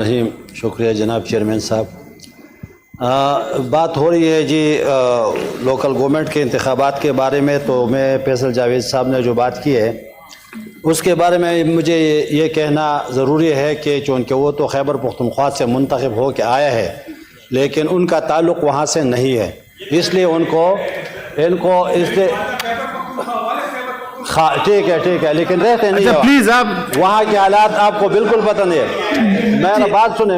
रहीम, शुक्रिया जनाब चेयरमैन साहब। बात हो रही है जी लोकल गवर्नमेंट के इंतखाबात के बारे में। तो मैं फैसल जावेद साहब ने जो बात की है उसके बारे में मुझे ये कहना ज़रूरी है कि चूँकि वो तो खैबर पख्तूनख्वा से मुंतखब हो के आया है, लेकिन उनका ताल्लुक़ वहाँ से नहीं है, इसलिए इनको इसलिए ठीक है, लेकिन रहते नहीं। अच्छा प्लीज आप वहाँ के हालात आपको बिल्कुल पता नहीं है। मेरा बात सुने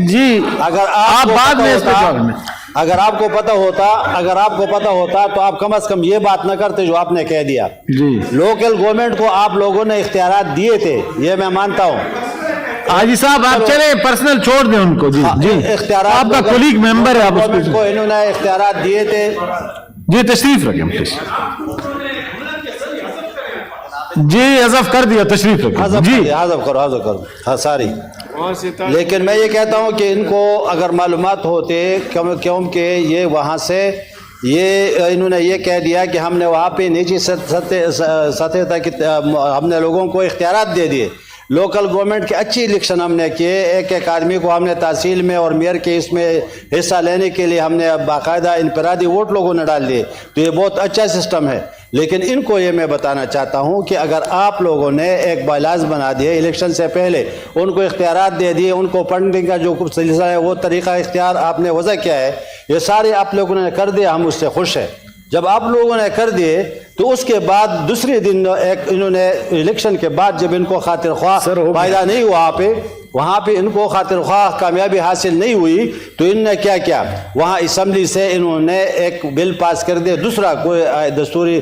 जी, अगर आप बाद में इस पे जवाब में। अगर आपको पता होता तो आप कम से कम ये बात न करते जो आपने कह दिया। जी, लोकल गवर्नमेंट को आप लोगों ने इख्तियारात दिए थे, ये मैं मानता हूँ। हाजी साहब आप चले पर्सनल छोड़ दें उनको। जी जी, इख्तियारात आपका कोलीग मेंबर है, आप को इन्होंने इख्तियारात दिए थे। जी तशरीफ रखें प्लीज। जी हज़फ कर दिया, तशरीफ रखें। जी हाज़िर करो। हाँ सारी। लेकिन मैं ये कहता हूँ कि इनको अगर मालूमात होते क्योंकि ये वहाँ से इन्होंने ये कह दिया कि हमने वहाँ पे निजी सतह तक हमने लोगों को इख्तियारात दे दिए। लोकल गवर्नमेंट के अच्छी इलेक्शन हमने किए, एक आदमी को हमने तहसील में और मेयर के इसमें हिस्सा लेने के लिए हमने बाकायदा इनफरादी वोट लोगों ने डाल दिए। तो ये बहुत अच्छा सिस्टम है। लेकिन इनको ये मैं बताना चाहता हूँ कि अगर आप लोगों ने एक बायलाज बना दिए इलेक्शन से पहले, उनको इख्तियारात दे दिए, उनको फंडिंग का जो सिलसिला है वो तरीका इख्तियार आपने वज़ा किया है, ये सारे आप लोगों ने कर दिया, हम उससे खुश हैं। जब आप लोगों ने कर दिए तो उसके बाद दूसरे दिन इन्होंने इलेक्शन के बाद जब इनको खातिर ख्वाह फायदा नहीं हुआ वहाँ पे इनको खातिर ख्वाह कामयाबी हासिल नहीं हुई, तो इन्होंने क्या किया, वहाँ असम्बली से इन्होंने एक बिल पास कर दिया, दूसरा कोई दस्तूरी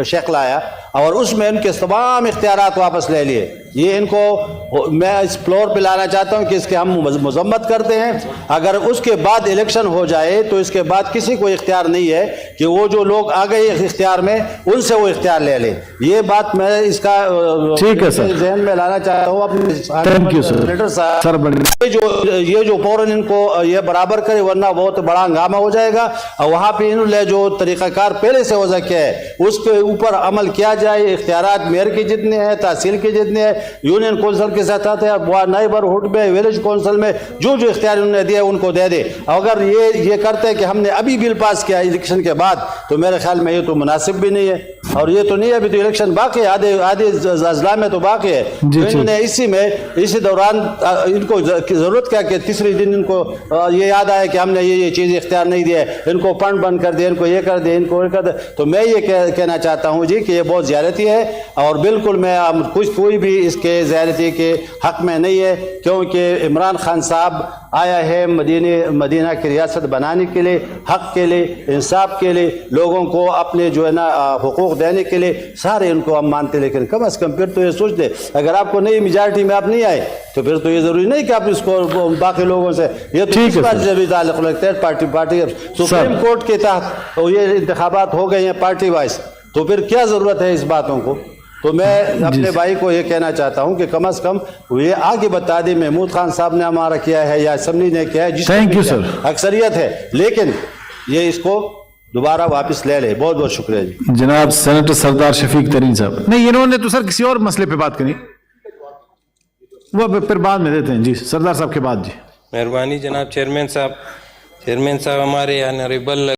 शक्ल आया और उसमें इनके तमाम इख्तियारात वापस ले लिए। ये इनको मैं इस फ्लोर पे लाना चाहता हूँ कि इसके हम मजम्मत करते हैं। अगर उसके बाद इलेक्शन हो जाए तो इसके बाद किसी को इख्तियार नहीं है कि वो जो लोग आ गए इख्तियार में उनसे वो इख्तियार ले ले। ये बात मैं इसका ठीक है सर जहन में लाना चाहता हूँ अपने। Thank you sir. ये जो फौरन इनको ये बराबर करे, वरना बहुत बड़ा हंगामा हो जाएगा। और वहाँ पे इन्होंने जो तरीक़ाकार पहले से वज़ा किया है उसके ऊपर अमल किया जाए। इख्तियारात मेयर के जितने हैं, तहसील के जितने हैं, यूनियन कौंसिल के साथ है, नेबरहुड में, विलेज कौंसिल में जो इख्तियार उन्होंने दिया उनको दे दे। अगर ये करते हैं कि हमने अभी बिल पास किया इलेक्शन के बाद, तो मेरे ख्याल में ये तो मुनासिब भी नहीं है। और ये तो नहीं है, अभी तो इलेक्शन बाकी है, आधे अजला में तो बाकी है। तो इन्होंने इसी दौरान इनको जरूरत क्या कि तीसरे दिन इनको ये याद आया कि हमने ये चीज़ इख्तियार नहीं दिया, इनको फंड बंद कर दिया, इनको ये कर दिया, इनको ये कर दिया। तो मैं ये कहना चाहता हूँ जी कि ये बहुत ज़्यादती है और बिल्कुल मैं कोई भी इसके ज़्यादती के हक़ में नहीं है, क्योंकि इमरान खान साहब आया है मदीना की रियासत बनाने के लिए, हक़ के लिए, इंसाफ के लिए, लोगों को अपने जो है ना हुकूक देने के लिए, सारे इनको हम मानते। लेकिन कम अज़ कम फिर तो ये सोच दे, अगर आपको नई मेजॉरिटी में आप नहीं आए तो फिर तो ये ज़रूरी नहीं कि आप इसको बाकी लोगों से ये तो इस बात से भी ताल्लुक़ रखते हैं। पार्टी सुप्रीम कोर्ट के तहत तो ये इंतखाबात हो गए हैं पार्टी वाइज, तो फिर क्या ज़रूरत है इस बातों को। तो मैं अपने भाई को ये कहना चाहता हूँ कि कम से कम ये आगे बता दे, महमूद खान साहब ने हमारा किया है या असम्बली ने किया है, जिसकी अक्सरियत है, लेकिन ये इसको दोबारा वापस ले ले। बहुत बहुत शुक्रिया जी। जनाब सेनेटर सरदार शफीक तरीन साहब। नहीं, इन्होंने तो सर किसी और मसले पे बात करी, वो फिर बाद में देते हैं। जी सरदार साहब के बाद। जी मेहरबानी जनाब चेयरमैन साहब हमारे ऑनरेबल